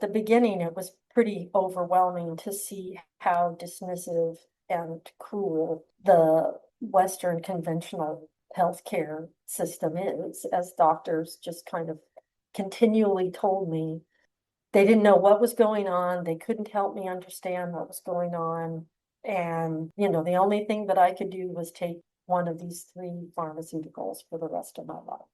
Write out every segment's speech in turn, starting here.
the beginning, it was pretty overwhelming to see how dismissive and cruel the Western conventional healthcare system is, as doctors just kind of continually told me they didn't know what was going on. They couldn't help me understand what was going on. And, the only thing that I could do was take one of these three pharmaceuticals for the rest of my life.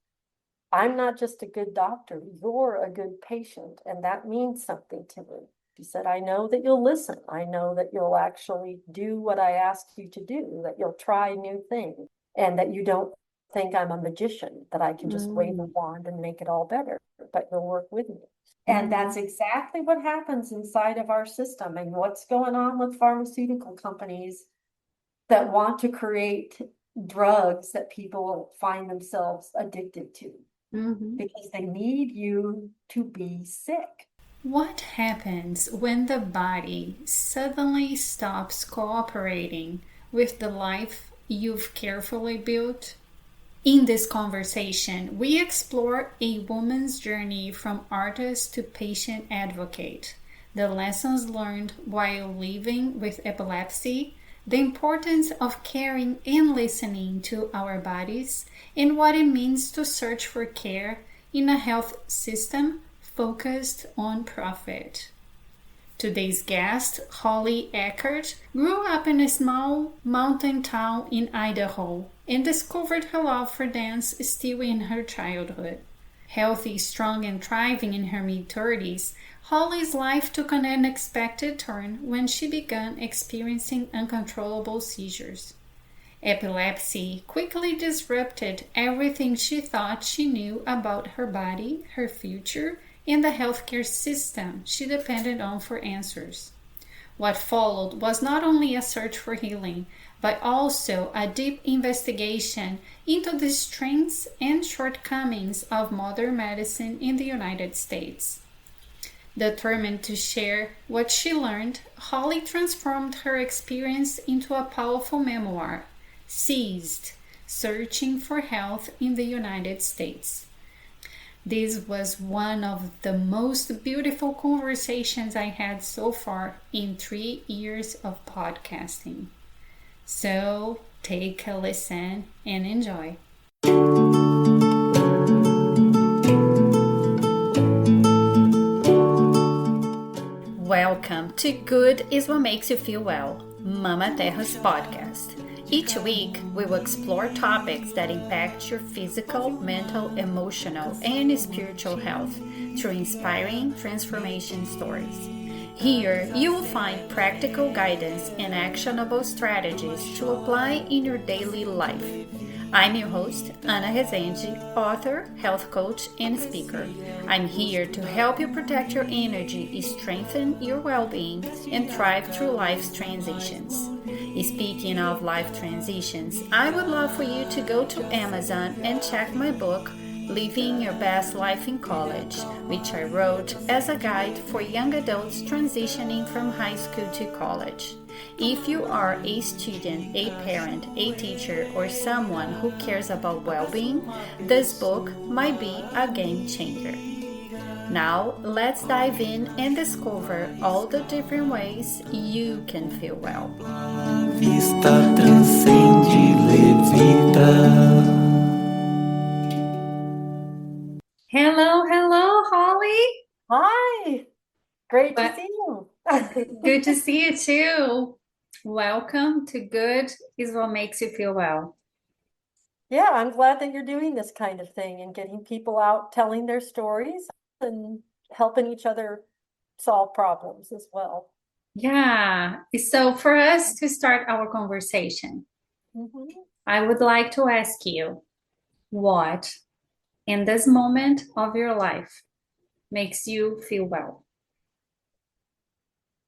I'm not just a good doctor, you're a good patient, and that means something to me. He said, I know that you'll listen. I know that you'll actually do what I asked you to do, that you'll try new things, and that you don't think I'm a magician, that I can just wave a wand and make it all better, but you'll work with me. And that's exactly what happens inside of our system, and what's going on with pharmaceutical companies that want to create drugs that people find themselves addicted to because they need you to be sick. What happens when the body suddenly stops cooperating with the life you've carefully built? In this conversation, we explore a woman's journey from artist to patient advocate, the lessons learned while living with epilepsy, the importance of caring and listening to our bodies, and what it means to search for care in a health system focused on profit. Today's guest, Holly Eckert, grew up in a small mountain town in Idaho and discovered her love for dance still in her childhood. Healthy, strong, and thriving in her mid-30s, Holly's life took an unexpected turn when she began experiencing uncontrollable seizures. Epilepsy quickly disrupted everything she thought she knew about her body, her future, and the healthcare system she depended on for answers. What followed was not only a search for healing, but also a deep investigation into the strengths and shortcomings of modern medicine in the United States. Determined to share what she learned, Holly transformed her experience into a powerful memoir, Seized: Searching for Health in the United States. This was one of the most beautiful conversations I had so far in 3 years of podcasting. So take a listen and enjoy. Welcome to Good is What Makes You Feel Well, Mama Terra's podcast. Each week, we will explore topics that impact your physical, mental, emotional, and spiritual health through inspiring transformation stories. Here, you will find practical guidance and actionable strategies to apply in your daily life. I'm your host, Ana Rezende, author, health coach, and speaker. I'm here to help you protect your energy, strengthen your well-being, and thrive through life's transitions. Speaking of life transitions, I would love for you to go to Amazon and check my book, Living Your Best Life in College, which I wrote as a guide for young adults transitioning from high school to college. If you are a student, a parent, a teacher, or someone who cares about well-being, this book might be a game changer. Now, let's dive in and discover all the different ways you can feel well. Vista transcende, levita. Hello, Holly. Hi, great to see you. Good to see you too. Welcome to Good is What Makes You Feel Well. Yeah, I'm glad that you're doing this kind of thing and getting people out telling their stories and helping each other solve problems as well. Yeah, so for us to start our conversation, I would like to ask you what, in this moment of your life, makes you feel well?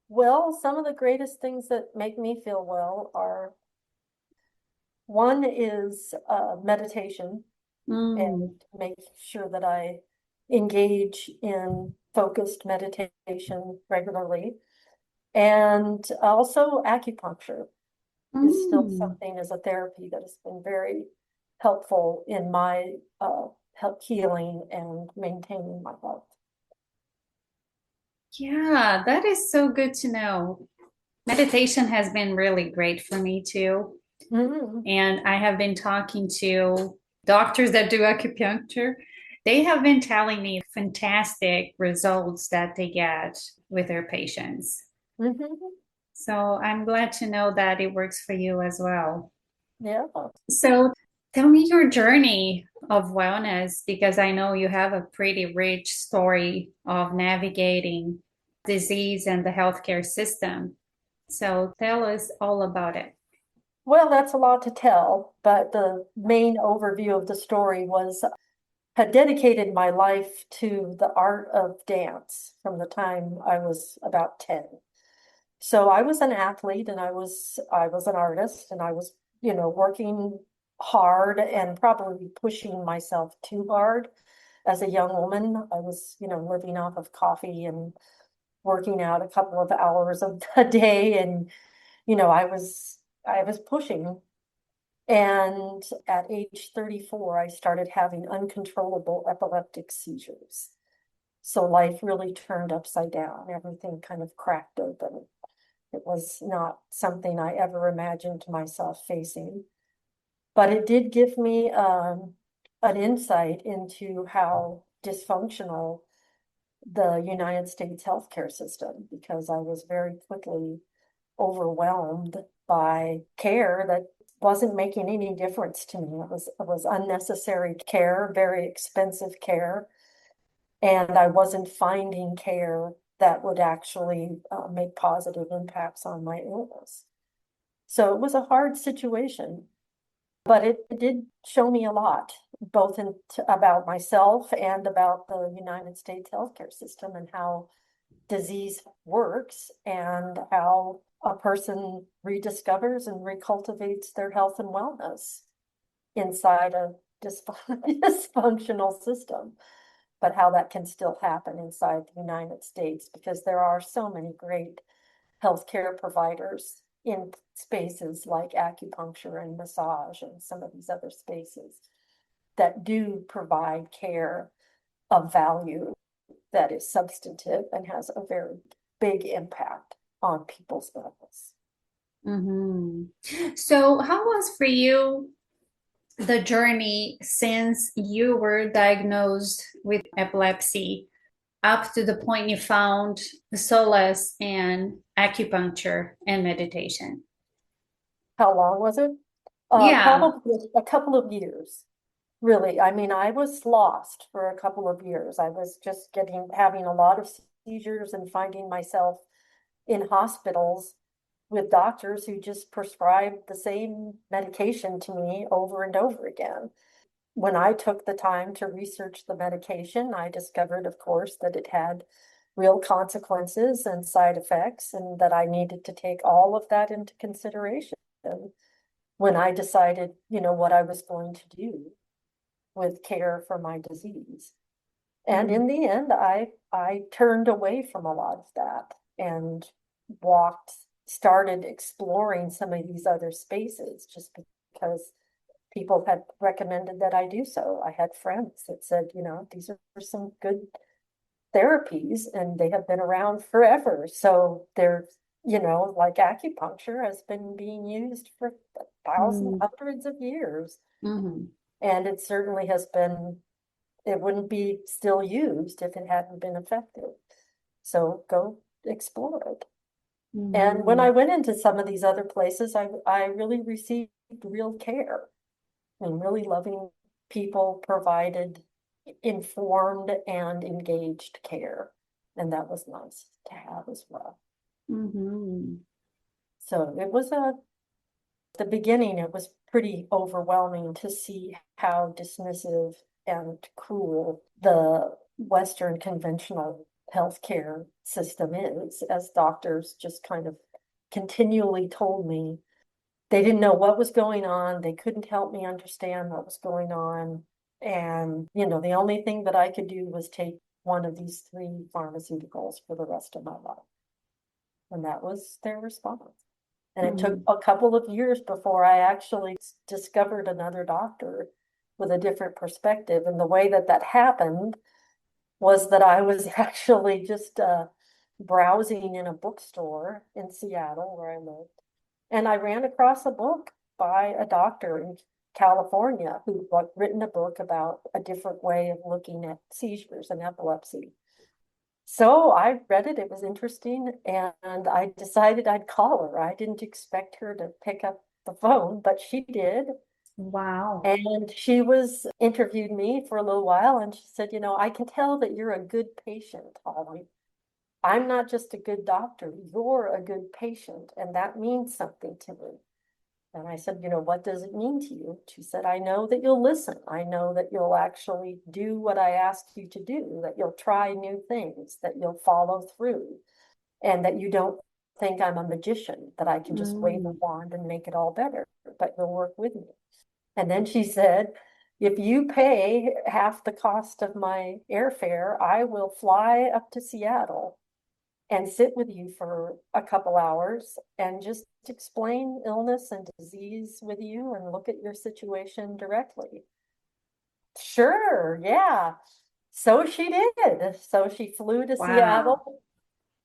Well, some of the greatest things that make me feel well are, one is meditation and make sure that I engage in focused meditation regularly. And also acupuncture is still something as a therapy that has been very helpful in my health healing and maintaining my health. Yeah, that is so good to know. Meditation has been really great for me too. Mhm. And I have been talking to doctors that do acupuncture. They have been telling me fantastic results that they get with their patients. Mhm. So I'm glad to know that it works for you as well. Yeah. So tell me your journey of wellness because I know you have a pretty rich story of navigating disease and the healthcare system. So tell us all about it. Well, that's a lot to tell, but the main overview of the story was had dedicated my life to the art of dance from the time I was about 10. So I was an athlete and I was an artist and I was, working hard and probably pushing myself too hard as a young woman. I was, living off of coffee and working out a couple of hours of a day and, I was pushing. And at age 34, I started having uncontrollable epileptic seizures. So life really turned upside down. Everything kind of cracked open. It was not something I ever imagined myself facing, but it did give me an insight into how dysfunctional the United States healthcare system, because I was very quickly overwhelmed by care that wasn't making any difference to me. It was unnecessary care, very expensive care, and I wasn't finding care that would actually make positive impacts on my illness. So it was a hard situation, but it did show me a lot, both about myself and about the United States healthcare system and how disease works and how a person rediscovers and recultivates their health and wellness inside a dysfunctional system, but how that can still happen inside the United States because there are so many great healthcare providers in spaces like acupuncture and massage and some of these other spaces that do provide care of value that is substantive and has a very big impact on people's wellness. Hmm. So, how was for you the journey since you were diagnosed with epilepsy up to the point you found solace in acupuncture and meditation? How long was it? Yeah. Probably a couple of years, really. I mean, I was lost for a couple of years. I was just having a lot of seizures and finding myself in hospitals with doctors who just prescribed the same medication to me over and over again. When I took the time to research the medication, I discovered, of course, that it had real consequences and side effects, and that I needed to take all of that into consideration when I decided, what I was going to do with care for my disease. And Mm. in the end, I turned away from a lot of that and walked, started exploring some of these other spaces just because people had recommended that I do so. I had friends that said, these are some good therapies and they have been around forever. So they're, like acupuncture has been being used for thousands, Mm. hundreds of years. Mhm. And it certainly has been, it wouldn't be still used if it hadn't been effective. So go explore it. And when I Mhm. went into some of these other places, I really received real care. And really loving people provided informed and engaged care. And that was nice to have as well. Mhm. So it was the beginning, it was pretty overwhelming to see how dismissive and cruel the Western conventional healthcare system is, as doctors just kind of continually told me they didn't know what was going on. They couldn't help me understand what was going on. And, the only thing that I could do was take one of these three pharmaceuticals for the rest of my life. And that was their response. And it took Mhm. a couple of years before I actually discovered another doctor with a different perspective. And the way that that happened was that I was actually just browsing in a bookstore in Seattle where I lived, and I ran across a book by a doctor in California who had written a book about a different way of looking at seizures and epilepsy. So I read it, it was interesting, and I decided I'd call her. I didn't expect her to pick up the phone, but she did. Wow. And she was interviewed me for a little while, and she said, I can tell that you're a good patient, Holly. I'm not just a good doctor, you're a good patient, and that means something to me. And I said, what does it mean to you? She said, I know that you'll listen. I know that you'll actually do what I asked you to do, that you'll try new things, that you'll follow through, and that you don't think I'm a magician, that I can just wave a Mm. wand and make it all better, but you'll work with me. And then she said, if you pay half the cost of my airfare, I will fly up to Seattle and sit with you for a couple hours and just explain illness and disease with you and look at your situation directly. Sure, yeah. So she did. So she flew to Wow. Seattle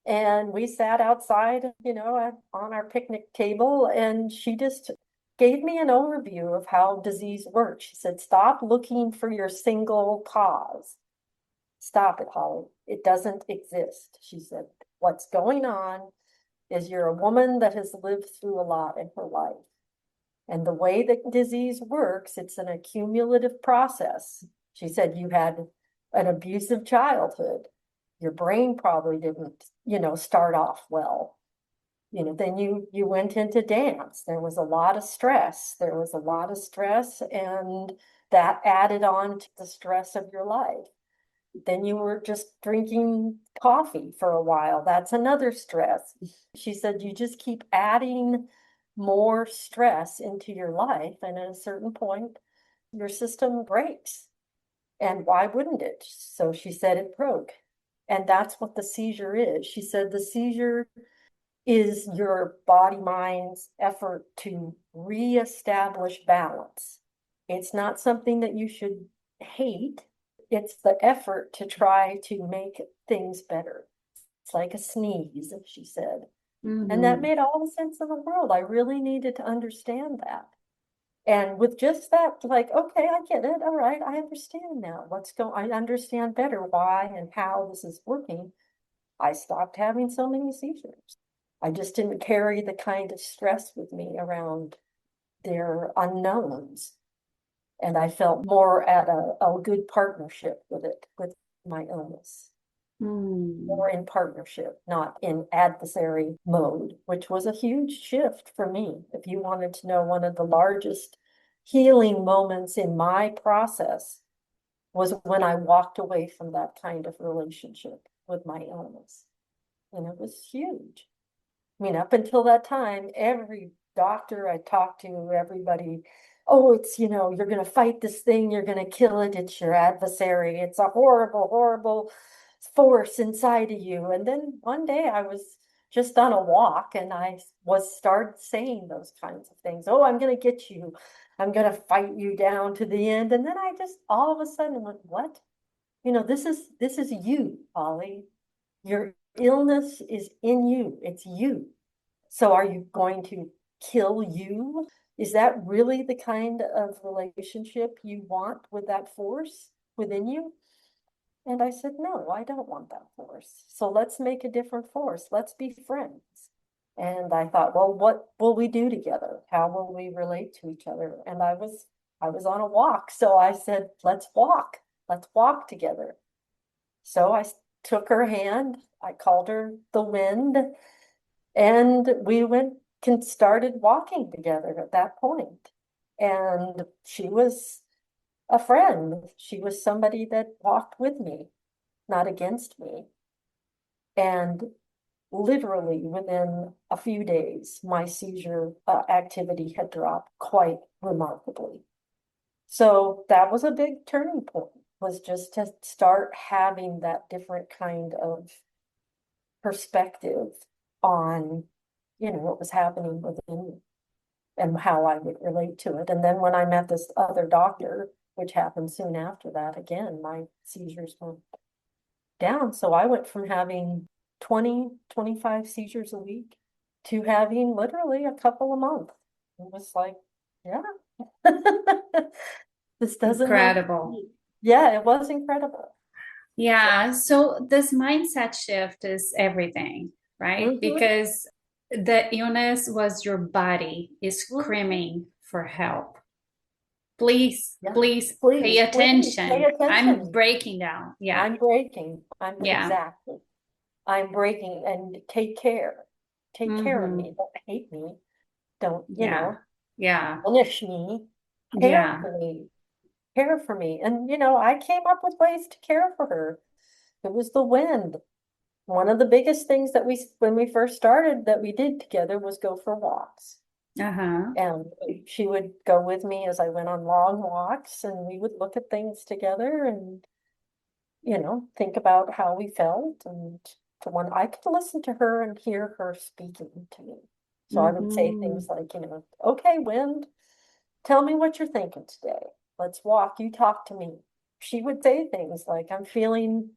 and we sat outside, on our picnic table, and she just gave me an overview of how disease works. She said, stop looking for your single cause. Stop it, Holly. It doesn't exist. She said, what's going on is you're a woman that has lived through a lot in her life. And the way that disease works, it's an accumulative process. She said, you had an abusive childhood. Your brain probably didn't, start off well. Then you went into dance. There was a lot of stress. There was a lot of stress, and that added on to the stress of your life. Then you were just drinking coffee for a while. That's another stress. She said, you just keep adding more stress into your life. And at a certain point, your system breaks. And why wouldn't it? So she said it broke. And that's what the seizure is. She said the seizure is your body mind's effort to reestablish balance. It's not something that you should hate. It's the effort to try to make things better. It's like a sneeze, she said. And that Mm-hmm. made all the sense in the world. I really needed to understand that. And with just that, like, okay, I get it. All right, I understand now. I understand better why and how this is working. I stopped having so many seizures. I just didn't carry the kind of stress with me around their unknowns. And I felt more at a good partnership with it, with my illness, Mm. more in partnership, not in adversary mode, which was a huge shift for me. If you wanted to know, one of the largest healing moments in my process was when I walked away from that kind of relationship with my illness. And it was huge. I mean, up until that time, every doctor I talked to, everybody, oh, it's, you're going to fight this thing, you're going to kill it, it's your adversary, it's a horrible, horrible force inside of you. And then one day I was just on a walk and I was started saying those kinds of things. Oh, I'm going to get you. I'm going to fight you down to the end. And then I just all of a sudden went, what? This is you, Holly. Your illness is in you. It's you. So are you going to kill you? Is that really the kind of relationship you want with that force within you? And I said, no, I don't want that force. So let's make a different force. Let's be friends. And I thought, well, what will we do together? How will we relate to each other? And I was on a walk. So I said, let's walk. Let's walk together. So I took her hand. I called her the wind, and we started walking together at that point. And she was a friend. She was somebody that walked with me, not against me. And literally within a few days, my seizure activity had dropped quite remarkably. So that was a big turning point, was just to start having that different kind of perspective on, what was happening within me and how I would relate to it. And then when I met this other doctor, which happened soon after that, again, my seizures went down. So I went from having 20, 25 seizures a week to having literally a couple a month. It was like, yeah, this doesn't have to Incredible. be. Yeah, it was incredible. So, Yeah. So this mindset shift is everything, right? mhm, Because the illness was your body is mhm. screaming for help. Please, Yeah, please pay please pay attention. I'm attention. breaking down. Yeah. I'm breaking. Yeah. Exactly. I'm breaking and take care. Take care of Mm-hmm. me. Don't hate me. Don't, Yeah. Yeah. punish me. Care Yeah. for me. Care for me. And, I came up with ways to care for her. It was the wind. One of the biggest things that when we first started that we did together was go for walks. Uh-huh. And she would go with me as I went on long walks and we would look at things together and, think about how we felt. And to when I could listen to her and hear her speaking to me. So I would say Mm-hmm. things like, okay, wind, tell me what you're thinking today. Let's walk. You talk to me. She would say things like, I'm feeling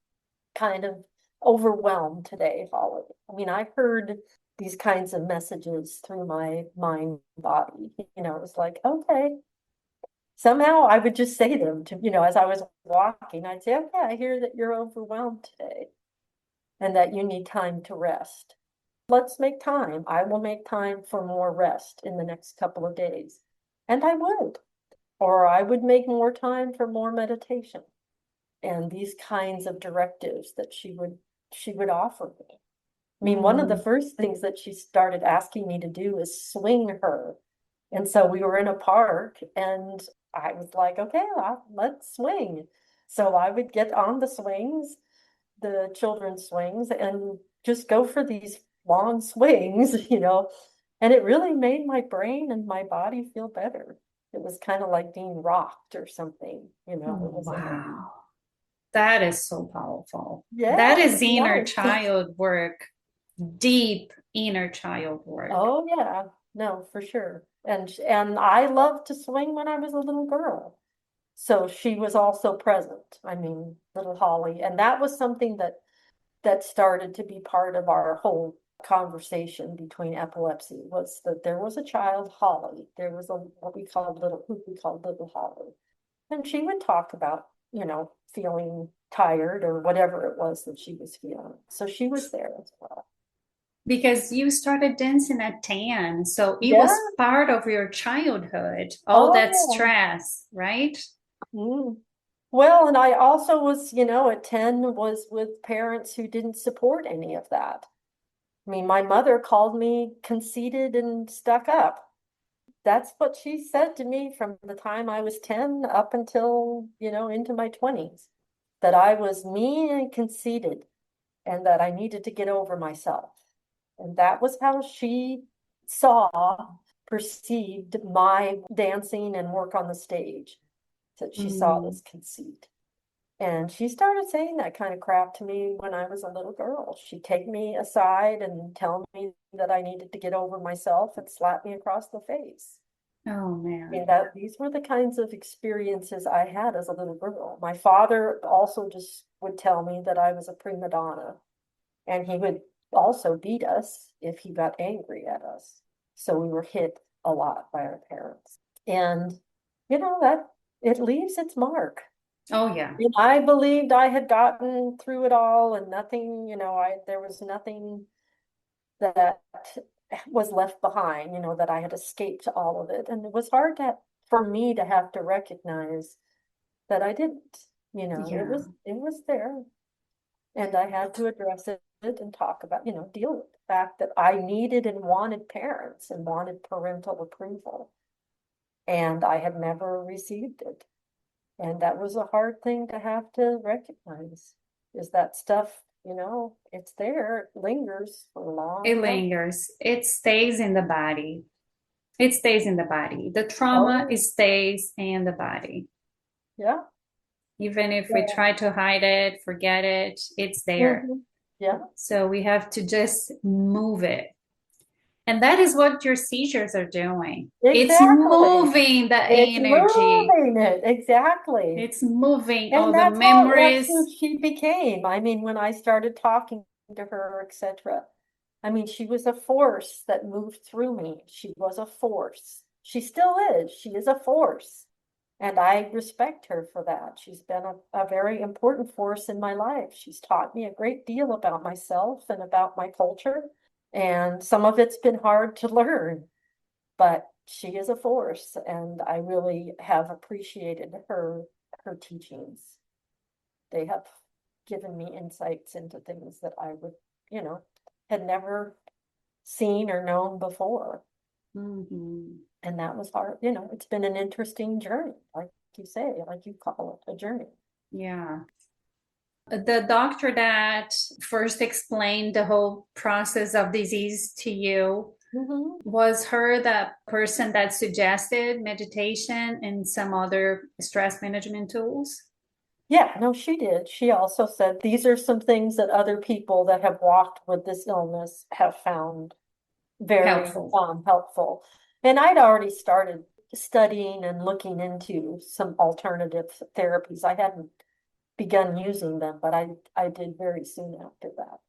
kind of overwhelmed today, Holly. I mean, I heard these kinds of messages through my mind body. It was like, okay. Somehow I would just say them to, as I was walking, I'd say, okay, I hear that you're overwhelmed today and that you need time to rest. Let's make time. I will make time for more rest in the next couple of days. And I would. Or I would make more time for more meditation and these kinds of directives that she would offer me. I mean, one of the Mm. first things that she started asking me to do is swing her. And so we were in a park and I was like, okay, let's swing. So I would get on the swings, the children's swings, and just go for these long swings, and it really made my brain and my body feel better. It was kind of like being rocked or something, it was amazing. Wow. That is so powerful. That Yeah, it is was inner nice. child work, deep inner child work. Oh yeah, no, for sure. And I loved to swing when I was a little girl. So she was also present. I mean, little Holly. And that was something that started to be part of our whole conversation between epilepsy was that there was a child, Holly. There was who we called little Holly. And she would talk about, feeling tired or whatever it was that she was feeling. So she was there as well. Because you started dancing at 10. So it Yeah. was part of your childhood, all that Oh stress, right? yeah. Well, and I also was, at 10 was with parents who didn't support any of that. I mean, my mother called me conceited and stuck up. That's what she said to me from the time I was 10 up until, into my 20s, that I was mean and conceited and that I needed to get over myself. And that was how she saw, perceived my dancing and work on the stage, that she saw Mm. this conceit. And she started saying that kind of crap to me when I was a little girl. She'd take me aside and tell me that I needed to get over myself and slap me across the face. Oh, And man. that these were the kinds of experiences I had as a little girl. My father also just would tell me that I was a prima donna, and he would also beat us if he got angry at us. So we were hit a lot by our parents. And that it leaves its mark. Oh, yeah. And I believed I had gotten through it all and nothing, there was nothing that was left behind, that I had escaped all of it. And it was hard for me to have to recognize that I didn't, it Yeah. was there. And I had to address it and talk about, deal with the fact that I needed and wanted parents and wanted parental approval. And I had never received it. And that was a hard thing to have to recognize, is that stuff, it's there, it lingers for a It long time. lingers, it stays in the body. It stays in the body. The trauma Oh, it stays in the body. yeah. Even if we Yeah. try to hide it, forget it, it's there. Mhm. Yeah, So we have to just move it. And that is what your seizures are doing. It's exactly. moving the It's energy. moving it. Exactly. It's moving And all the that's who memories. she became. I mean, when I started talking to her, etc. I mean, she was a force that moved through me. She was a force. She still is. She is a force. And I respect her for that. She's been a very important force in my life. She's taught me a great deal about myself and about my culture. And some of it's been hard to learn, but she is a force. And I really have appreciated her teachings. They have given me insights into things that I would, you know, had never seen or known before. Mhm. And that was hard. You know, it's been an interesting journey, like you say, like you call it, a journey. Yeah. The doctor that first explained the whole process of disease to you, Hmm. was her the person that suggested meditation and some other stress management tools? Yeah, no, she did. She also said these are some things that other people that have walked with this illness have found very Helpful. helpful. And I'd already started studying and looking into some alternative therapies. I hadn't begun using them, but I did very soon after that.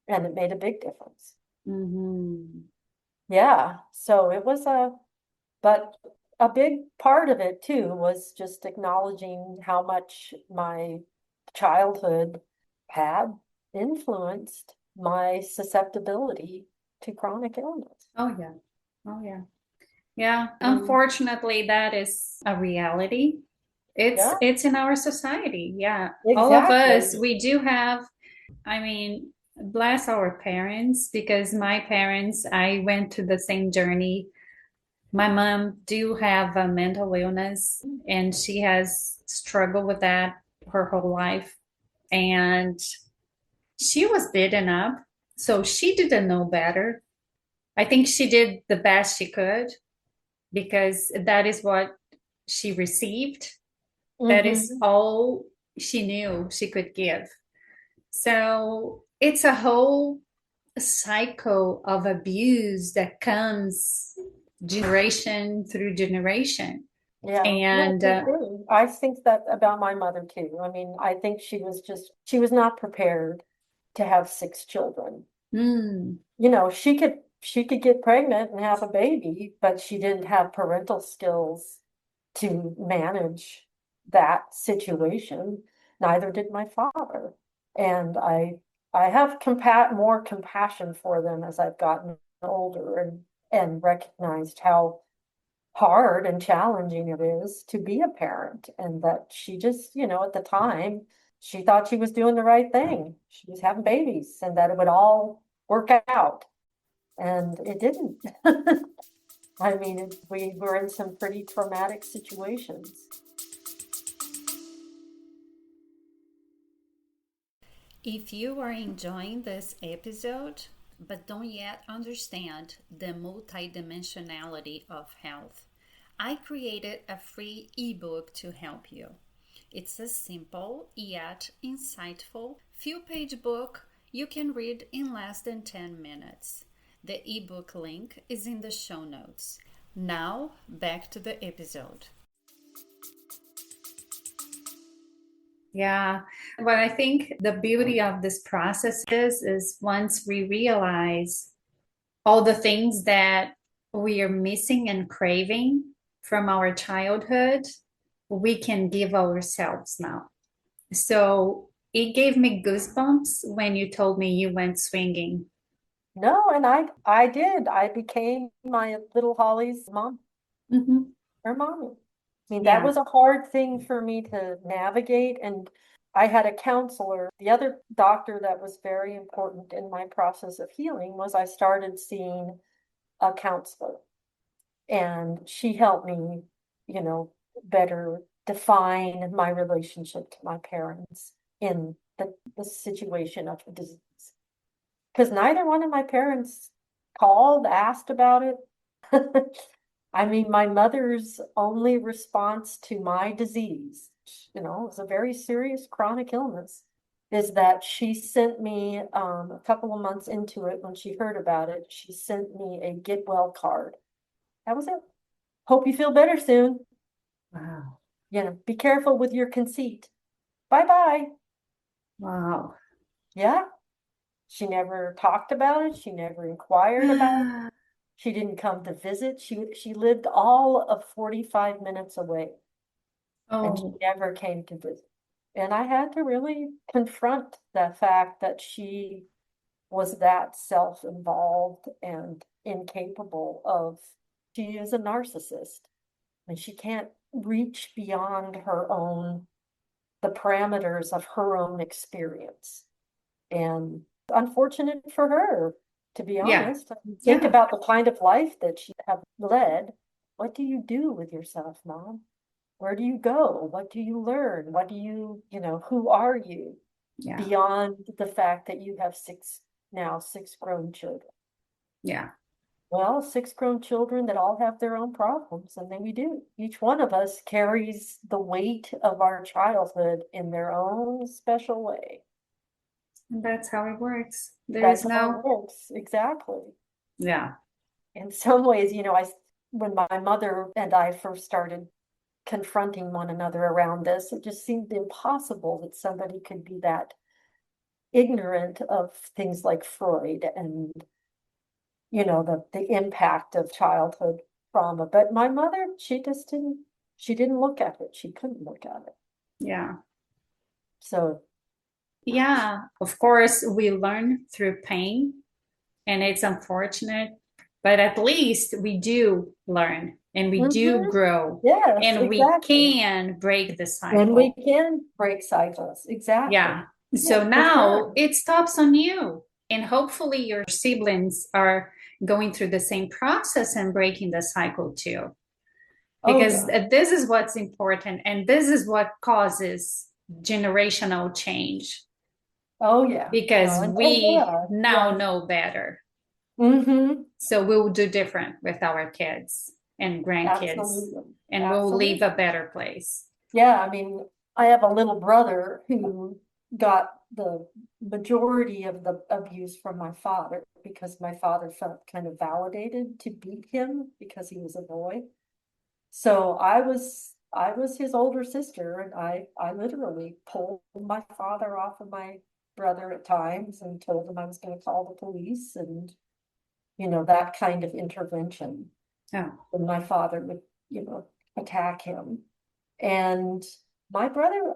And it made a big difference. Mm-hmm. Yeah, so it was but a big part of it too was just acknowledging how much my childhood had influenced my susceptibility to chronic illness. Oh yeah. Oh yeah. Yeah. Mm, Unfortunately, that is a reality. yeah, It's in our society. Yeah. All of us, exactly. we do have, I mean, bless our parents, because my parents, I went to the same journey. My mom do have a mental illness, and she has struggled with that her whole life. And she was beaten up, so she didn't know better. I think she did the best she could, because that is what she received. That is Hmm. all she knew she could give. So it's a whole cycle of abuse that comes generation through generation. Yeah, no, And for sure. I think that about my mother too. I mean, I think she was not prepared to have six children. mm, You know, she could get pregnant and have a baby, but she didn't have parental skills to manage that situation. Neither did my father. And I have more compassion for them as I've gotten older and recognized how hard and challenging it is to be a parent, and that she just, you know, at the time, she thought she was doing the right thing. She was having babies and that it would all work out. And it didn't. I mean, we were in some pretty traumatic situations. if you are enjoying this episode but don't yet understand the multidimensionality of health, I created a free ebook to help you. It's a simple yet insightful few-page book you can read in less than 10 minutes. The ebook link is in the show notes. Now, back to the episode. Yeah, what I think the beauty of this process is once we realize all the things that we are missing and craving from our childhood, we can give ourselves now. So it gave me goosebumps when you told me you went swinging. No, and I did. I became my little Holly's mom, Hmm. her mommy. I mean, that Yeah. was a hard thing for me to navigate. And I had a counselor. The other doctor that was very important in my process of healing was I started seeing a counselor. And she helped me, you know, better define my relationship to my parents in the situation of the disease. Because neither one of my parents called, asked about it. I mean, my mother's only response to my disease, you know, it was a very serious chronic illness, is that she sent me a couple of months into it when she heard about it. She sent me a get well card. That was it. Hope you feel better soon. Wow. You know, be careful with your conceit. Bye bye. Wow. Yeah. She never talked about it. She never inquired about it. She didn't come to visit. She lived all of 45 minutes away, and she Oh, never came to visit. And I had to really confront the fact that she was that self-involved and incapable of, she is a narcissist and she can't reach beyond the parameters of her own experience. And unfortunate for her, to be yeah, honest. Think yeah, about the kind of life that she have led. What do you do with yourself, Mom? Where do you go? What do you learn? What do who are you yeah, beyond the fact that you have six grown children? yeah. Well, six grown children that all have their own problems, and then we do. Each one of us carries the weight of our childhood in their own special way. And that's how it works. There That's is how no, it works, exactly. yeah, In some ways, when my mother and I first started confronting one another around this, it just seemed impossible that somebody could be that ignorant of things like Freud and, the impact of childhood trauma. But my mother, she didn't look at it. She couldn't look at it. yeah. So, Yeah, of course, we learn through pain, and it's unfortunate, but at least we do learn and we do mhm, grow yes, and we exactly. can break the And we cycle. can break cycles, exactly. Yeah. Yeah, So for now sure. it stops on you, and hopefully your siblings are going through the same process and breaking the cycle too, Oh, because yeah. this is what's important, and this is what causes generational change Oh, yeah. because No, and we yeah, now yeah. know better. Mm-hmm. So we'll do different with our kids and grandkids, Absolutely. and we'll leave Absolutely. a better place. Yeah, I mean, I have a little brother who got the majority of the abuse from my father because my father felt kind of validated to beat him because he was a boy. So I was his older sister, and I literally pulled my father off of my brother at times and told him I was going to call the police, and that kind of intervention Oh, when my father would, attack him. And my brother,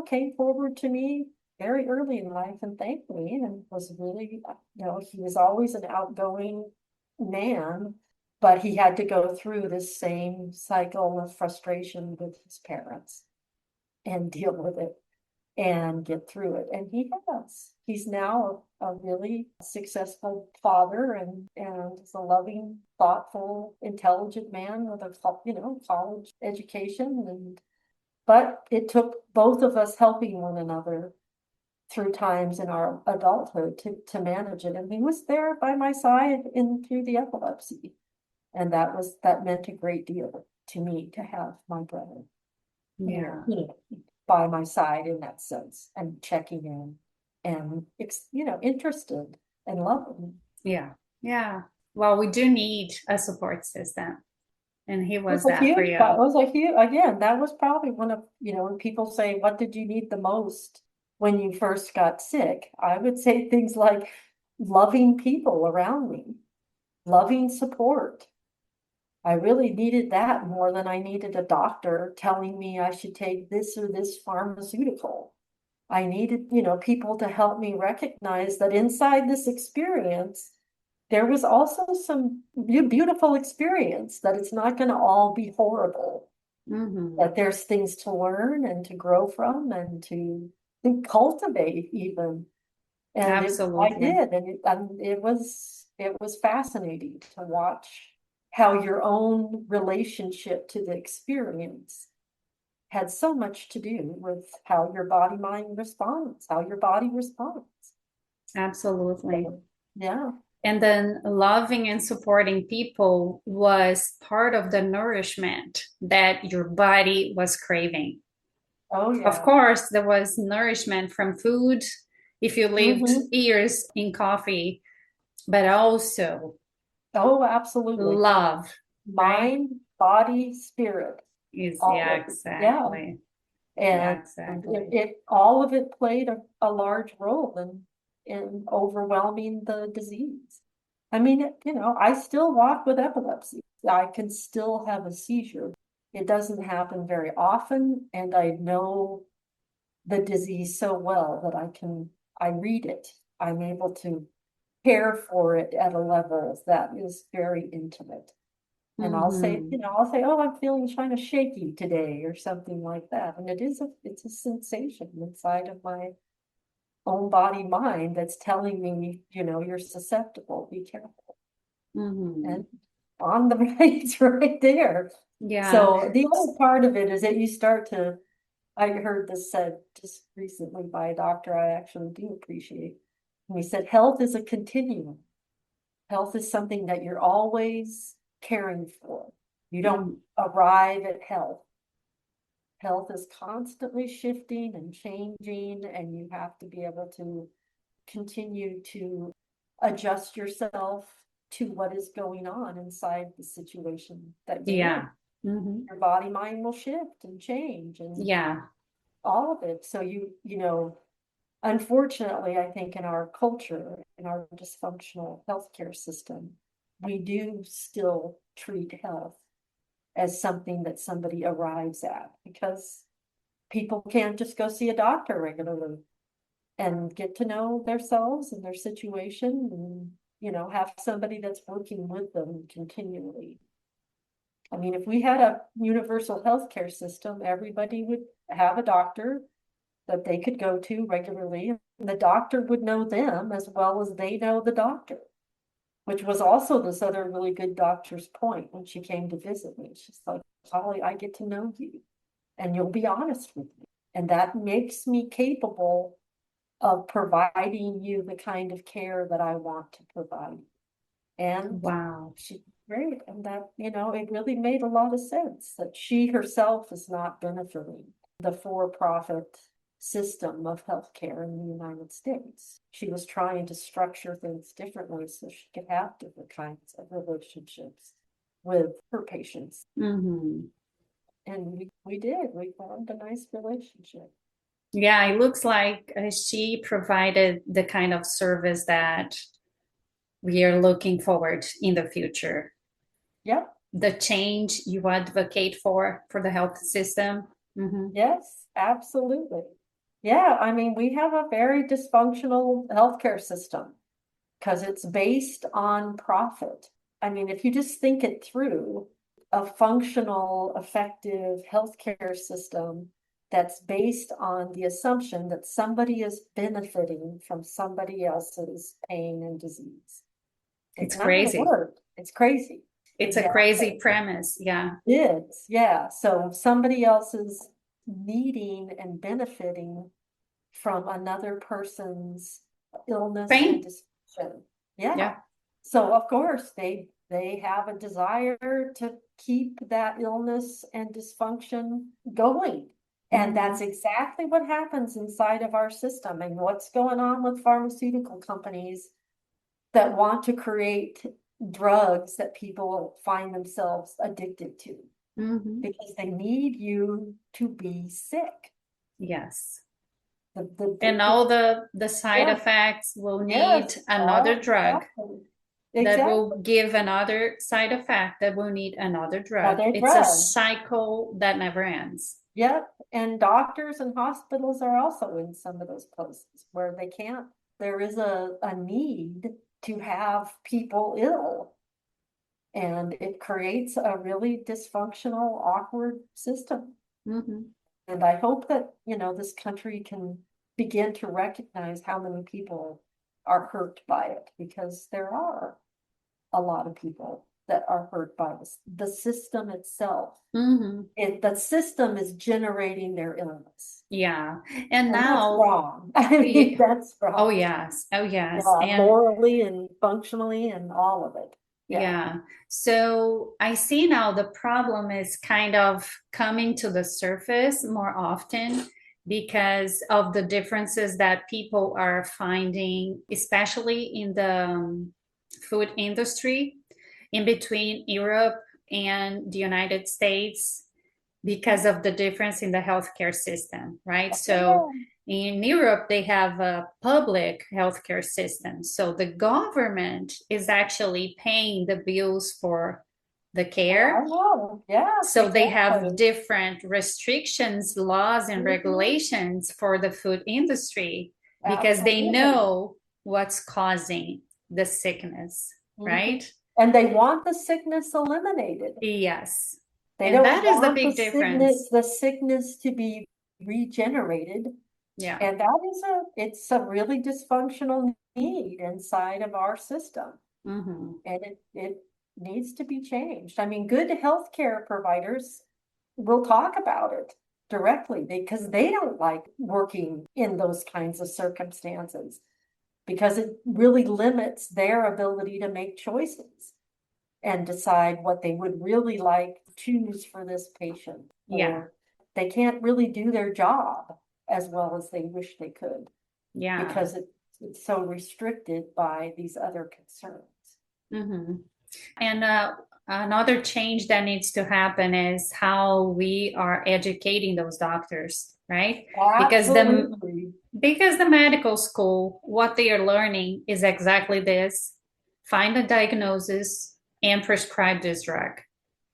came forward to me very early in life and thanked me and was really, he was always an outgoing man, but he had to go through this same cycle of frustration with his parents and deal with it and get through it. And he has. He's now a really successful father and is a loving, thoughtful, intelligent man with a college education. And but it took both of us helping one another through times in our adulthood to manage it. And he was there by my side in through the epilepsy. And that meant a great deal to me to have my brother there, yeah, by my side in that sense and checking in and interested and loving. yeah, yeah. Well, we do need a support system, and he It was was a that for huge, it you. was a huge, again, that was probably one of, when people say, what did you need the most when you first got sick? I would say things like loving people around me, loving support. I really needed that more than I needed a doctor telling me I should take this or this pharmaceutical. I needed, people to help me recognize that inside this experience, there was also some beautiful experience, that it's not going to all be horrible, Hmm. that there's things to learn and to grow from and to cultivate even. And I Absolutely. did, and it was fascinating to watch how your own relationship to the experience had so much to do with how your body mind responds, how your body responds. Absolutely. So, yeah. And then loving and supporting people was part of the nourishment that your body was craving. Oh, Of yeah. course, there was nourishment from food if you lived Mm-hmm. years in coffee, but also Oh, absolutely. love, right? Mind, body, spirit, Is all yeah, of it. Yeah. exactly. And Yeah, it, exactly. it all of it played a large role in overwhelming the disease. I mean, I still walk with epilepsy. I can still have a seizure. It doesn't happen very often, and I know the disease so well that I read it. I'm able to care for it at a level that is very intimate. And Mm-hmm. I'll say, oh, I'm feeling kind of shaky today or something like that. And it's a sensation inside of my own body mind that's telling me, you're susceptible, be careful. Mm-hmm. And on the it's right there. Yeah. So the other part of it is that you start to, I heard this said just recently by a doctor I actually do appreciate. And he said, health is a continuum. Health is something that you're always caring for. You don't Mm-hmm. arrive at health. Health is constantly shifting and changing, and you have to be able to continue to adjust yourself to what is going on inside the situation that you're in. Yeah. Mm-hmm. Your body mind will shift and change and Yeah. all of it. So unfortunately, I think in our culture, in our dysfunctional healthcare system, we do still treat health as something that somebody arrives at because people can't just go see a doctor regularly and get to know themselves and their situation and, have somebody that's working with them continually. I mean, if we had a universal healthcare system, everybody would have a doctor that they could go to regularly. And the doctor would know them as well as they know the doctor, which was also this other really good doctor's point when she came to visit me. She's like, Holly, I get to know you and you'll be honest with me. And that makes me capable of providing you the kind of care that I want to provide. And Wow. she's great. And that, it really made a lot of sense that she herself is not benefiting the for-profit system of healthcare in the United States. She was trying to structure things differently so she could have different kinds of relationships with her patients. Mm-hmm. And we did. We formed a nice relationship. Yeah, it looks like she provided the kind of service that we are looking forward in the future. Yep. The change you advocate for the health system. Mm-hmm. Yes, absolutely. Yeah, I mean, we have a very dysfunctional healthcare system because it's based on profit. I mean, if you just think it through, a functional, effective healthcare system that's based on the assumption that somebody is benefiting from somebody else's pain and disease. It's It's not going to crazy. work. It's crazy. It's a Exactly. crazy premise. Yeah. It is, yeah. So somebody else is needing and benefiting from another person's illness and Pain. dysfunction. Yeah. Yeah. So of course they have a desire to keep that illness and dysfunction going. And Mm-hmm. that's exactly what happens inside of our system and what's going on with pharmaceutical companies that want to create drugs that people find themselves addicted to Mm-hmm. because they need you to be sick. Yes. And The all the side yeah, effects will need yes, another drug exactly. that will Exactly. give another side effect that will need another drug. Another It's a drug. cycle that never ends. Yep. And doctors and hospitals are also in some of those places where they can't, there is a need to have people ill. And it creates a really dysfunctional, awkward system. Mm-hmm. And I hope that, this country can begin to recognize how many people are hurt by it, because there are a lot of people that are hurt by the system itself. Mm-hmm. The system is generating their illness. Yeah. And And that's now, wrong. I mean, yeah, that's oh wrong. yes. Oh yes. Yeah, And morally and functionally and all of it. Yeah. yeah. So I see now the problem is kind of coming to the surface more often because of the differences that people are finding, especially in the food industry, in between Europe and the United States. because of the difference in the healthcare system, right? So Yeah. in Europe, they have a public healthcare system. So the government is actually paying the bills for the Oh, I care. know. Yes, So they have exactly. different restrictions, laws, and Mhm. regulations for the food industry because they Absolutely. know what's causing the sickness, Mhm. right? And they want the sickness eliminated. Yes. They And don't that is the want big difference. the sickness to be regenerated. Yeah. And it's a really dysfunctional need inside of our system. Mm-hmm. And it needs to be changed. I mean, good healthcare providers will talk about it directly because they don't like working in those kinds of circumstances because it really limits their ability to make choices and decide what they would really like to choose for this patient, Yeah. or they can't really do their job as well as they wish they could Yeah. because it's so restricted by these other concerns. Mm-hmm. And another change that needs to happen is how we are educating those doctors, right? Because the Absolutely. because the medical school, what they are learning is exactly this: find a diagnosis and prescribe this drug.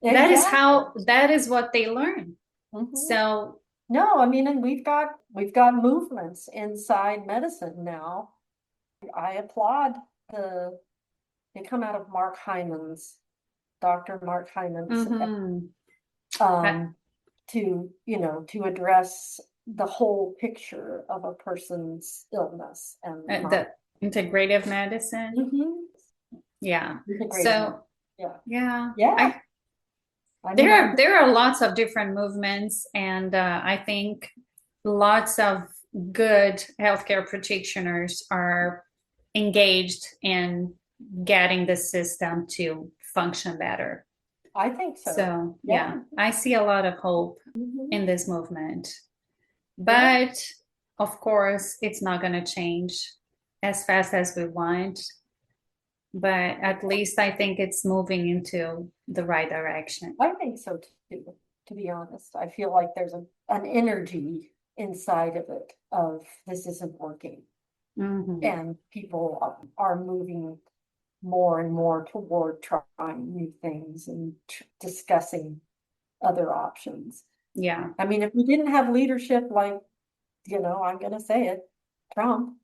Exactly. That is what they learn. Mhm. So No, I mean, and we've got movements inside medicine now. I applaud the they come out of Mark Hyman's, Dr. Mark Hyman's, mhm. Uh, um, to address the whole picture of a person's illness and not. the integrative medicine. Mhm. Yeah. Integrative medicine. So Yeah. yeah, Yeah. I I mean, I think, there are lots of different movements, and I think lots of good healthcare practitioners are engaged in getting the system to function better. I think so. So Yeah. yeah, I see a lot of hope Mhm. in this movement, Yeah. but of course, it's not going to change as fast as we want. But at least I think it's moving into the right direction. I think so too, to be honest. I feel like there's an energy inside of it of this isn't working. Hmm. And people are moving more and more toward trying new things and discussing other options. Yeah. I mean, if we didn't have leadership like, I'm gonna say it, Trump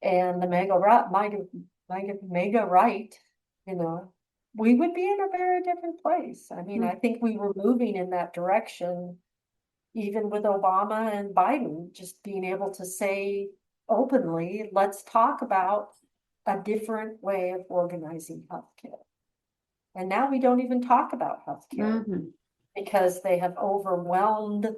and the mega right, you know, we would be in a very different place. I mean, I think we were moving in that direction, even with Obama and Biden, just being able to say openly, let's talk about a different way of organizing healthcare. And now we don't even talk about healthcare Mm-hmm. because they have overwhelmed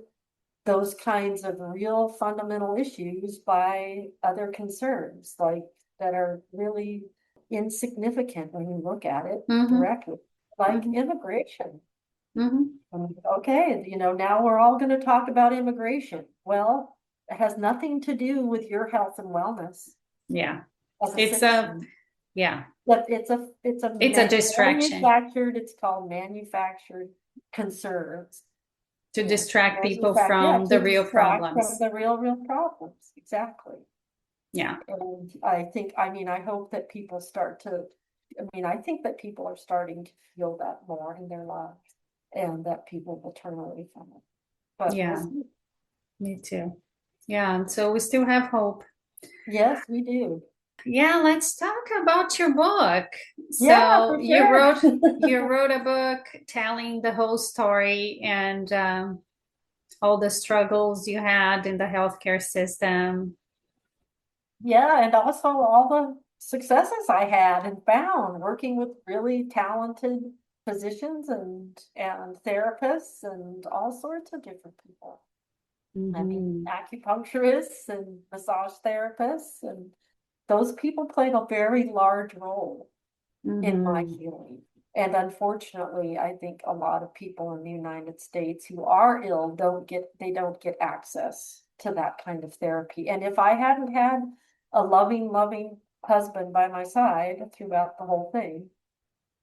those kinds of real fundamental issues by other concerns, like that are really insignificant when you look at it Mm-hmm. directly, like Mm-hmm. immigration. Mm-hmm. Okay, now we're all going to talk about immigration. Well, it has nothing to do with your health and wellness Yeah. as a It's a citizen. yeah. But it's a It's a distraction manufactured, it's called manufactured concerns. to Yeah, distract people yeah, from the to real distract from problems. the real problems, exactly. Yeah. And I mean, I hope that people I think that people are starting to feel that more in their lives and that people will turn away from it. But we'll Yeah. see. Me too. Yeah. And so we still have hope. Yes, we do. Yeah, let's talk about your book. Yeah, So for sure. you wrote a book telling the whole story and all the struggles you had in the healthcare system. Yeah, and also all the successes I had and found working with really talented physicians and therapists and all sorts of different people. I mean, Hmm. acupuncturists and massage therapists, and those people played a very large role in my Hmm. healing. And unfortunately, I think a lot of people in the United States who are ill don't get access to that kind of therapy. And if I hadn't had a loving husband by my side throughout the whole thing,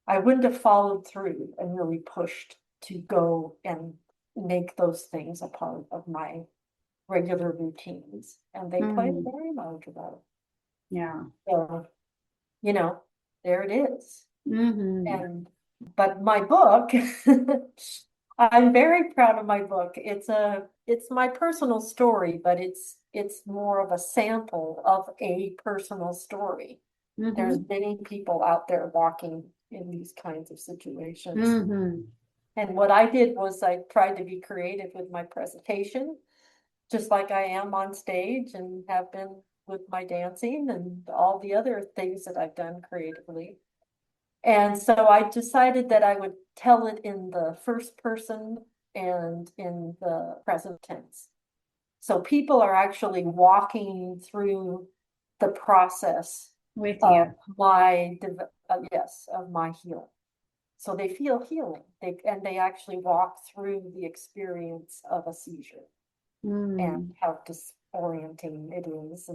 I wouldn't have followed through and really pushed to go and make those things a part of my regular routines, and they play a Mm, very large role. yeah. So, you know, there it is. Mm-hmm. And but my book, I'm very proud of my book. It's my personal story, but it's more of a sample of a personal story. There's Mm-hmm. many people out there walking in these kinds of situations. Mm-hmm. And what I did was I tried to be creative with my presentation, just like I am on stage and have been with my dancing and all the other things that I've done creatively. And so I decided that I would tell it in the first person and in the present tense. So people are actually walking through the process With of you. yes, of my healing. So they feel healing. They actually walk through the experience of a seizure and Mm. how disorienting it is,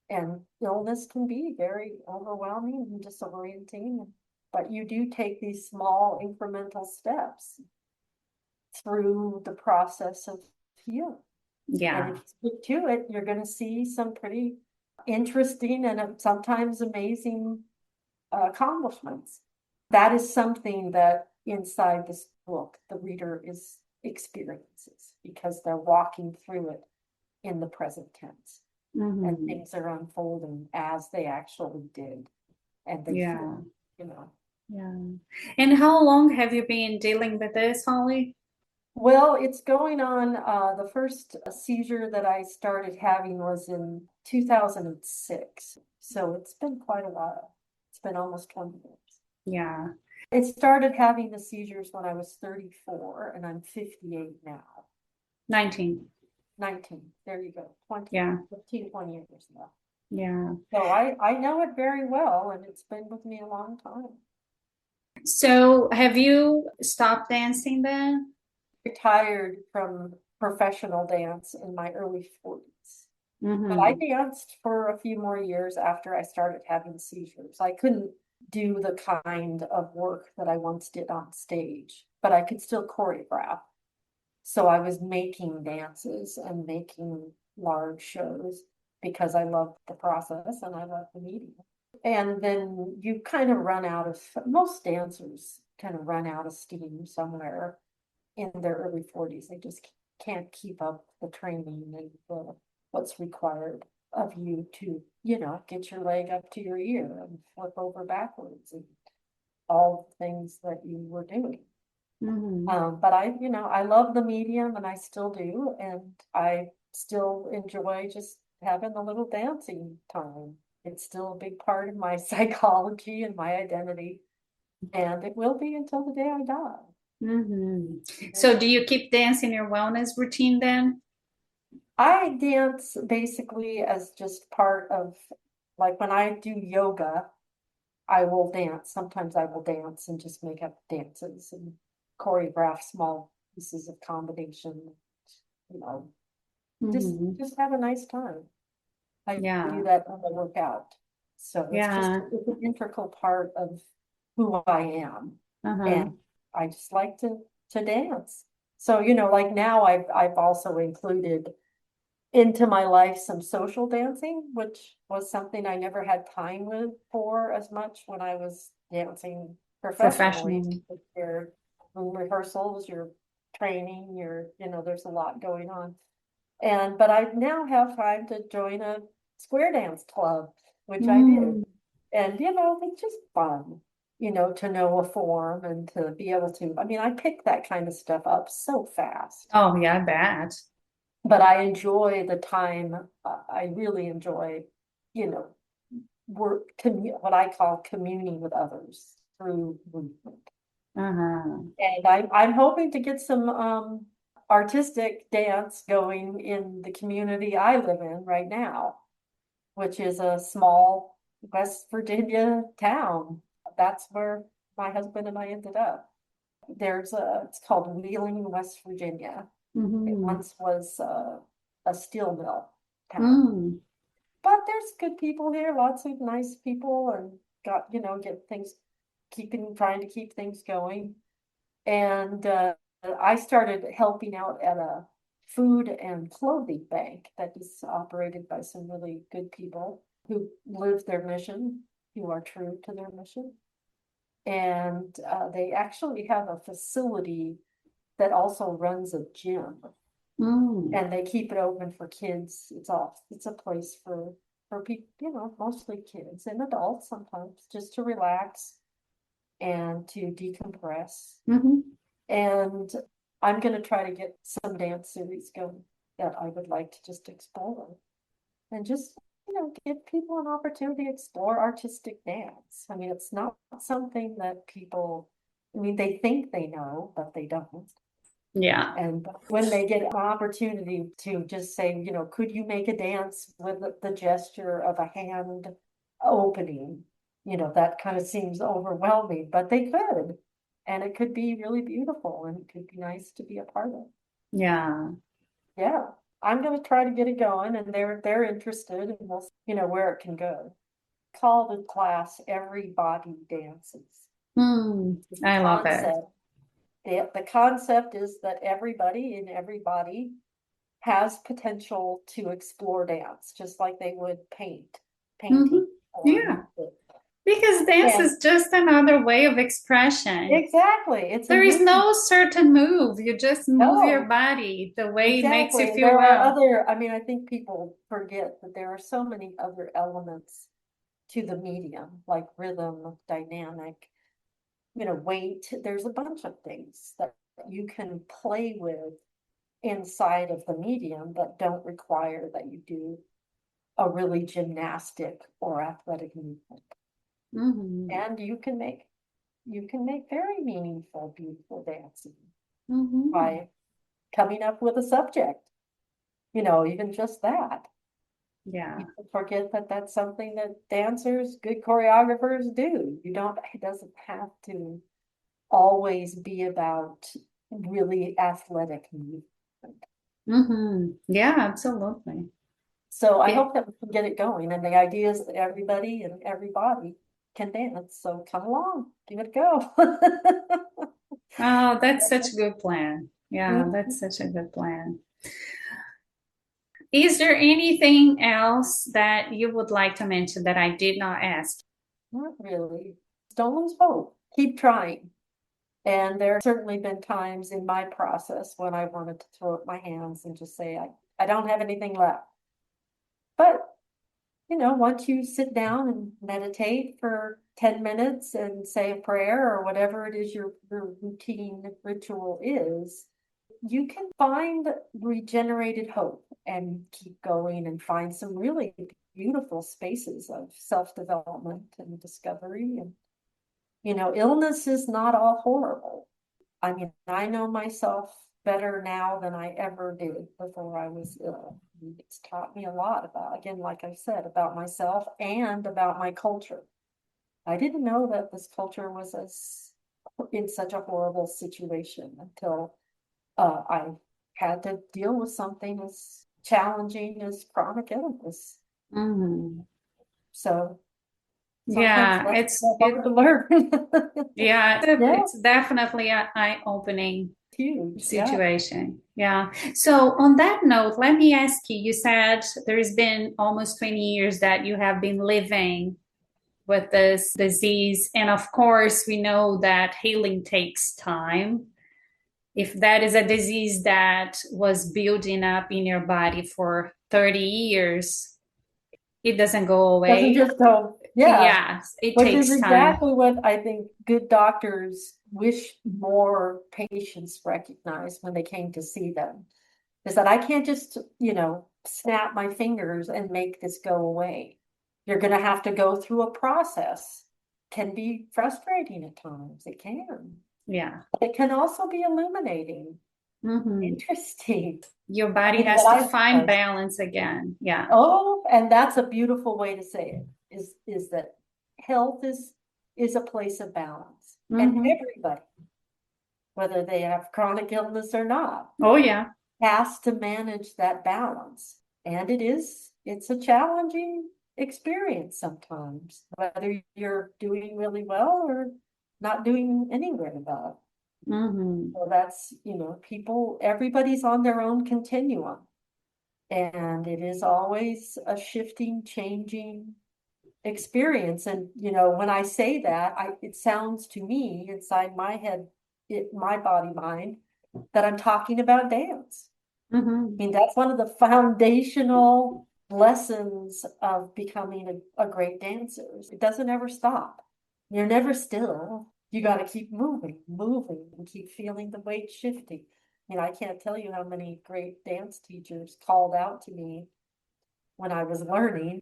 and illness can be very overwhelming and disorienting, but you do take these small incremental steps through the process of healing. And if Yeah. you stick to it, you're going to see some pretty interesting and sometimes amazing accomplishments. That is something that inside this book, the reader is experiences because they're walking through it in the present tense, and Mm-hmm. things are unfolding as they actually did, and they feel, Yeah. you know. Yeah. And how long have you been dealing with this, Holly? Well, it's going on, the first seizure that I started having was in 2006. So it's been quite a while. It's been almost 20 years. Yeah. It started having the seizures when I was 34 and I'm 58 now. 19. 19. There you go. 20, Yeah. 15, 20 years now. Yeah. So I know it very well, and it's been with me a long time. So have you stopped dancing then? Retired from professional dance in my early 40s. But I Mm-hmm. danced for a few more years after I started having seizures. I couldn't do the kind of work that I once did on stage, but I could still choreograph. So I was making dances and making large shows because I loved the process and I loved the medium. And then you kind of run out of, most dancers kind of run out of steam somewhere in their early 40s. They just can't keep up the training and what's required of you to, get your leg up to your ear and flip over backwards and all the things that you were doing. Mm-hmm. But I love the medium and I still do. And I still enjoy just having a little dancing time. It's still a big part of my psychology and my identity. And it will be until the day I die. Mm-hmm. And So do you keep dancing your wellness routine then? I dance basically as just part of, like when I do yoga, I will dance. Sometimes I will dance and just make up dances and choreograph small pieces of combination, you know, just Mm-hmm. just have a nice time. I do Yeah. that when I work out. So Yeah. it's an integral part of who I am. Uh-huh. And I just like to dance. So, like now I've also included into my life some social dancing, which was something I never had time with for as much when I was dancing professionally. Professionally. Your room rehearsals, your training, there's a lot going on. But I now have time to join a square dance club, which I did. Mm. And it's just fun, to know a form and to be able to, I mean, I pick that kind of stuff up so fast. Oh, yeah, I bet. But I enjoy the time. I really enjoy, you know, what I call communing with others through movement. Uh-huh. And I'm hoping to get some artistic dance going in the community I live in right now, which is a small West Virginia town. That's where my husband and I ended up. It's called Wheeling, West Virginia. It Mm-hmm. once was a steel mill town. Mm. But there's good people here, lots of nice people, and get things, trying to keep things going. And I started helping out at a food and clothing bank that is operated by some really good people who live their mission, who are true to their mission. And they actually have a facility that also runs a gym, Mm. and they keep it open for kids. It's a place for people, mostly kids and adults sometimes, just to relax and to decompress. Hmm. And I'm gonna try to get some dance series going that I would like to just explore and just, give people an opportunity to explore artistic dance. I mean, it's not something that people, I mean, they think they know, but they don't. Yeah. And when they get an opportunity to just say, could you make a dance with the gesture of a hand opening? That kind of seems overwhelming, but they could. And it could be really beautiful and it could be nice to be a part of. Yeah. Yeah, I'm gonna try to get it going and they're interested and we'll, where it can go. Call the class Everybody Dances. Mm. The I love it. concept, the concept is that everybody and everybody has potential to explore dance, just like they would Hmm. painting or Yeah. music. Because dance And is just another way of expression. exactly, it's a There is movement. no certain move. You just move your No, body the way it makes you exactly. And feel there are well. other, I mean, I think people forget that there are so many other elements to the medium, like rhythm, dynamic, weight. There's a bunch of things that you can play with inside of the medium that don't require that you do a really gymnastic or athletic movement. Hmm. And you can make very meaningful, beautiful dancing Hmm. by coming up with a subject, even just that. Yeah. People forget that that's something that dancers, good choreographers do. It doesn't have to always be about really athletic movement. Hmm. Yeah, absolutely. So I Yeah. hope that we can get it going. And the idea is that everybody and everybody can dance. So come along, give it a go. Oh, that's such a good plan. Yeah, Mhm. that's such a good plan. Is there anything else that you would like to mention that I did not ask? Not really. Don't lose hope. Keep trying. And there have certainly been times in my process when I wanted to throw up my hands and just say, I don't have anything left. But, once you sit down and meditate for 10 minutes and say a prayer or whatever it is your routine ritual is, you can find regenerated hope and keep going and find some really beautiful spaces of self-development and discovery. And, illness is not all horrible. I mean, I know myself better now than I ever did before I was ill. It's taught me a lot about, again, like I said, about myself and about my culture. I didn't know that this culture was in such a horrible situation until I had to deal with something as challenging as chronic illness. Hmm. So sometimes Yeah, lessons it's are it. hard to learn. Yeah, Yeah, it's definitely an eye-opening huge. Yeah. situation. Yeah. So on that note, let me ask you, you said there's been almost 20 years that you have been living with this disease. And of course, we know that healing takes time. If that is a disease that was building up in your body for 30 years, it doesn't go Doesn't away. just go, yeah, Yeah, it which is takes time. exactly what I think good doctors wish more patients recognized when they came to see them. Is that I can't just, snap my fingers and make this go away. You're gonna have to go through a process. Can be frustrating at times. It can. Yeah. It can also be illuminating, Hmm. interesting. Your I body mean, has what to I find balance again. Yeah. and that's a beautiful way to say it, is that health is a place of balance. And Hmm. everybody, whether they have chronic illness or not, Oh, yeah. has to manage that balance. And it's a challenging experience sometimes, whether you're doing really well or not doing anywhere well. Mm-hmm. So that's, people, everybody's on their own continuum. And it is always a shifting, changing experience. And, when I say that, it sounds to me inside my head, my body, mind, that I'm talking about dance. Mm-hmm. I mean, that's one of the foundational lessons of becoming a great dancer. It doesn't ever stop. You're never still. You got to keep moving, moving, and keep feeling the weight shifting. I can't tell you how many great dance teachers called out to me when I was learning.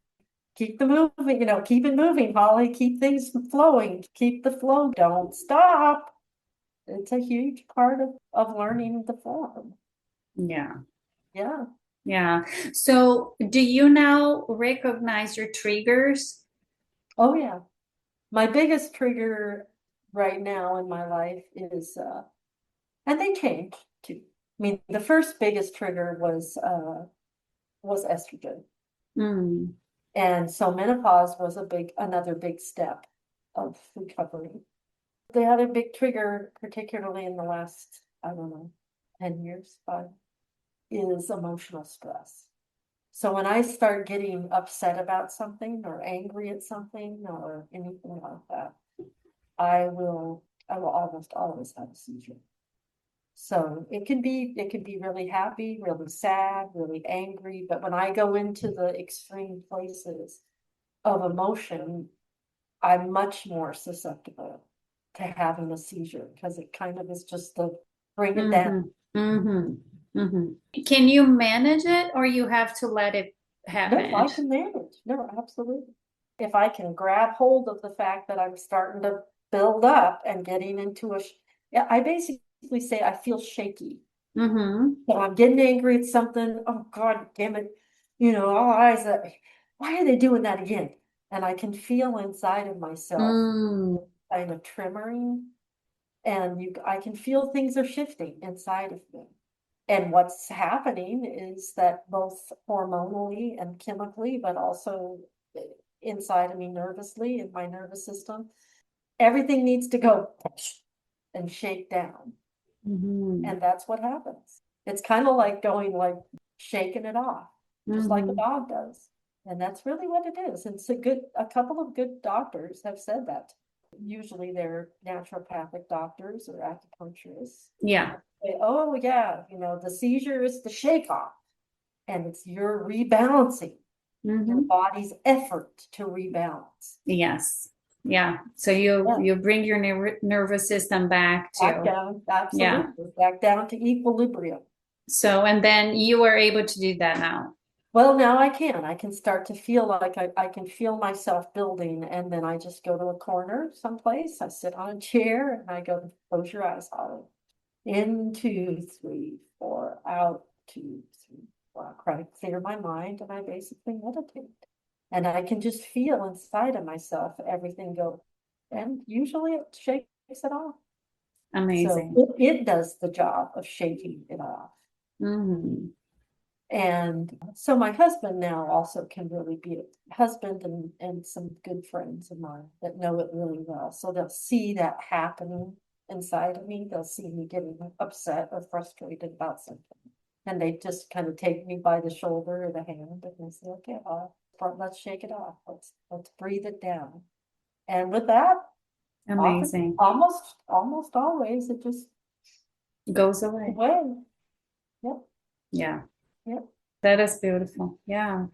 Keep the moving, keep it moving, Holly. Keep things flowing. Keep the flow. Don't stop. It's a huge part of learning the form. Yeah. Yeah. Yeah. So, do you now recognize your triggers? Oh, yeah. My biggest trigger right now in my life is, and they change too. I mean, the first biggest trigger was estrogen. Mm. And so menopause was another big step of recovery. The other big trigger, particularly in the last, I don't know, 10 years, 5, is emotional stress. So when I start getting upset about something or angry at something or anything like that, I will almost always have a seizure. So it can be really happy, really sad, really angry, but when I go into the extreme places of emotion, I'm much more susceptible to having a seizure because it kind of is just the bring it down. Mm-hmm. Mm-hmm. Mm-hmm. Can you manage it or you have to let it No, happen? I can manage. No, absolutely. If I can grab hold of the fact that I'm starting to build up and getting into yeah, I basically say I feel shaky. Mm-hmm. So I'm getting angry at something. Oh God damn it. All eyes that, why are they doing that again? And I can feel inside of myself Mm. kind of tremoring, and I can feel things are shifting inside of me. And what's happening is that both hormonally and chemically, but also inside of me nervously in my nervous system, everything needs to go and shake down. Mm-hmm. And that's what happens. It's kind of like going like shaking it off, just like a Mm-hmm. dog does. And that's really what it is. And a couple of good doctors have said that. Usually they're naturopathic doctors or acupuncturists. Yeah. Say, oh yeah, the seizure is the shake off. And it's your rebalancing, your Mm-hmm. body's effort to rebalance. Yes. Yeah. So you Yeah, you bring your nervous system back back to, down, yeah. absolutely, back down to equilibrium. So, and then you were able to do that now. Well, now I can. I can start to feel like I can feel myself building, and then I just go to a corner someplace. I sit on a chair and I go, close your eyes, Holly. In 2, 3, 4, out 2, 3, 4. I try to clear my mind and I basically meditate. And I can just feel inside of myself everything go. And usually it shakes it off. So Amazing. it does the job of shaking it off. Mm-hmm. And so my husband now also can really be a husband and some good friends of mine that know it really well. So they'll see that happening inside of me. They'll see me getting upset or frustrated about something. And they just kind of take me by the shoulder or the hand and they say, okay, let's shake it off. Let's breathe it down. And with that, often Amazing. almost always it just Goes away. away. Yep, Yeah. yep, That is beautiful. Yeah.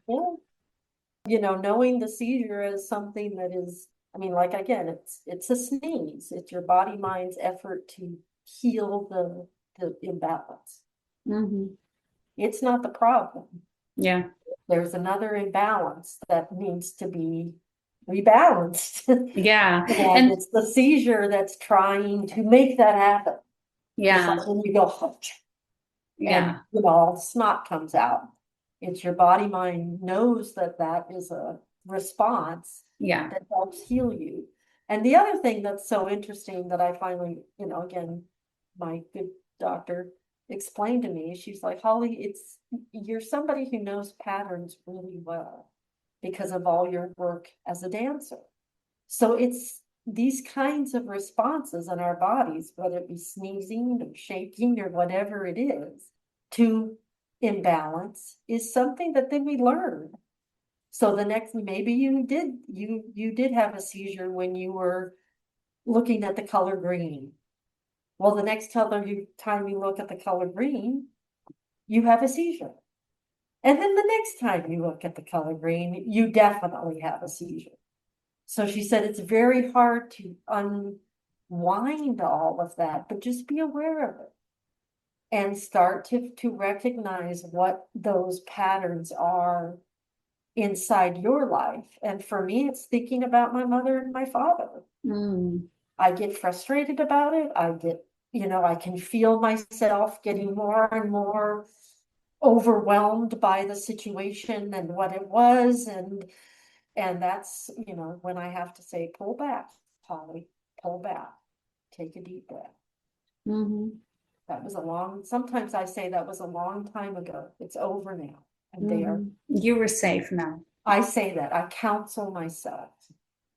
yeah. Knowing the seizure is something that is, I mean, like again, it's a sneeze. It's your body mind's effort to heal the imbalance. Mm-hmm. It's not the problem. Yeah. There's another imbalance that needs to be rebalanced. Yeah. And And it's the seizure that's trying to make that happen. Just yeah. like when you go, and Yeah. all the snot comes out. It's your body mind knows that that is a response Yeah. that helps heal you. And the other thing that's so interesting that I finally, again, my good doctor explained to me, she's like, Holly, you're somebody who knows patterns really well because of all your work as a dancer. So it's these kinds of responses in our bodies, whether it be sneezing or shaking or whatever it is, to imbalance is something that then we learn. So the next, maybe you did have a seizure when you were looking at the color green. Well, the next time you look at the color green, you have a seizure. And then the next time you look at the color green, you definitely have a seizure. So she said it's very hard to unwind all of that, but just be aware of it and start to recognize what those patterns are inside your life. And for me, it's thinking about my mother and my father. I get frustrated about it. I can feel myself getting more and more overwhelmed by the situation and what it was. And that's, when I have to say, pull back, Holly, pull back, take a deep breath. That was sometimes I say that was a long time ago. It's over now. And there. You were safe now. I say that. I counsel myself.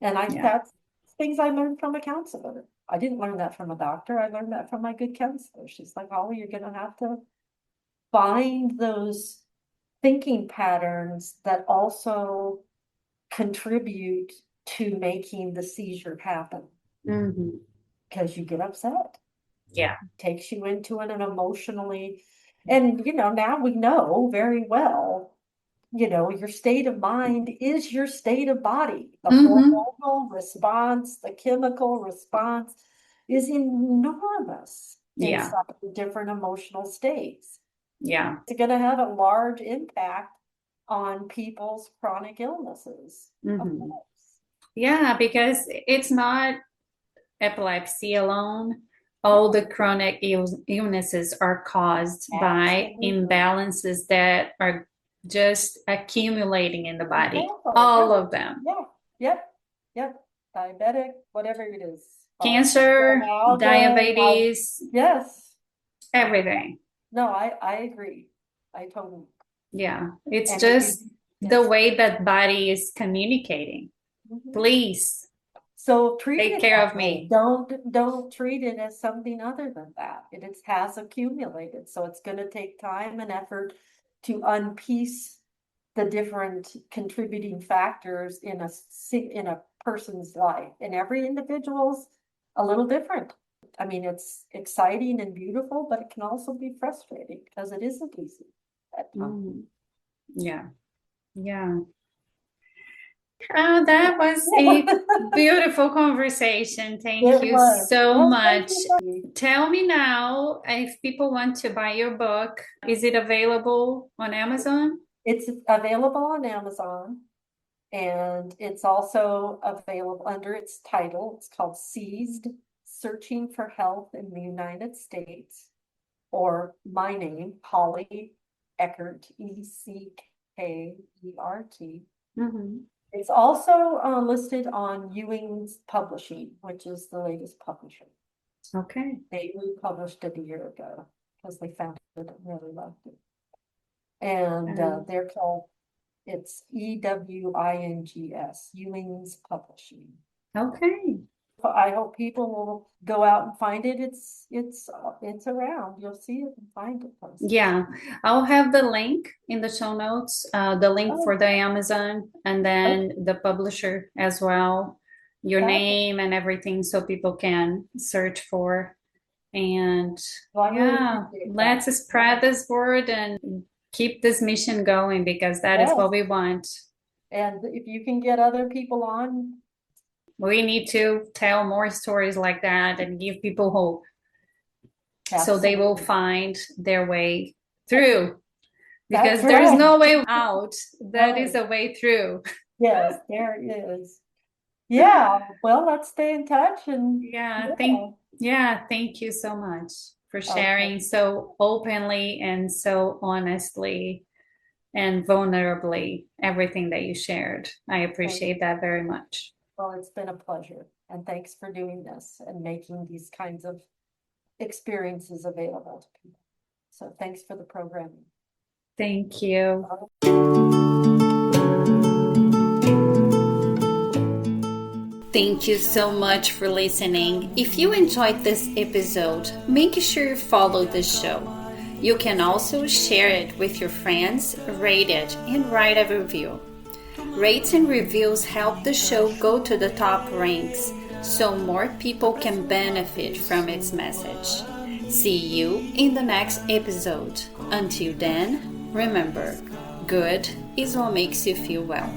And Yeah. that's things I learned from a counselor. I didn't learn that from a doctor. I learned that from my good counselor. She's like, Holly, you're going to have to find those thinking patterns that also contribute to making the seizure happen. Because you get upset. Yeah. It takes you into an emotionally, and now we know very well, your state of mind is your state of body. The hormonal response, the chemical response is enormous inside the different emotional states. Yeah. It's going to have a large impact on people's chronic illnesses. Of course. Yeah, because it's not epilepsy alone. All the chronic illnesses are caused by imbalances that are just accumulating in the body. All of them. Yep. Diabetic, whatever it is. Cancer, diabetes. Yes. Everything. No, I agree. I totally. Yeah, it's just the way that body is communicating. Please. So take care of me. Don't treat it as something other than that. It has accumulated. So it's going to take time and effort to unpiece the different contributing factors in a person's life. And every individual's a little different. I mean, it's exciting and beautiful, but it can also be frustrating because it isn't easy at times. Yeah. That was a beautiful conversation. Thank you so much. Tell me now, if people want to buy your book, is it available on Amazon? It's available on Amazon, and it's also available under its title. It's called Seized: Searching for Health in the United States, or my name, Holly Eckert, Eckert. It's also listed on Ewing's Publishing, which is the latest publisher. Okay. They republished it a year ago because they found it and really loved it. And they're called, it's EWINGS, Ewing's Publishing. Okay. I hope people will go out and find it. It's around. You'll see it and find it. Yeah, I'll have the link in the show notes, the link for the Amazon, and then the publisher as well, your name and everything, so people can search for. And let's spread this word and keep this mission going, because that is what we want. And if you can get other people on, we need to tell more stories like that and give people hope. So they will find their way through, because there's no way out. That is a way through. Yes, there is. Yeah, well, let's stay in touch. And thank you so much for sharing so openly and so honestly and vulnerably everything that you shared. I appreciate that very much. Well, it's been a pleasure, and thanks for doing this and making these kinds of experiences available to people. So thanks for the programming. Thank you. Thank you so much for listening. If you enjoyed this episode, make sure you follow the show. You can also share it with your friends, rate it, and write a review. Rates and reviews help the show go to the top ranks so more people can benefit from its message. See you in the next episode. Until then, remember, good is what makes you feel well.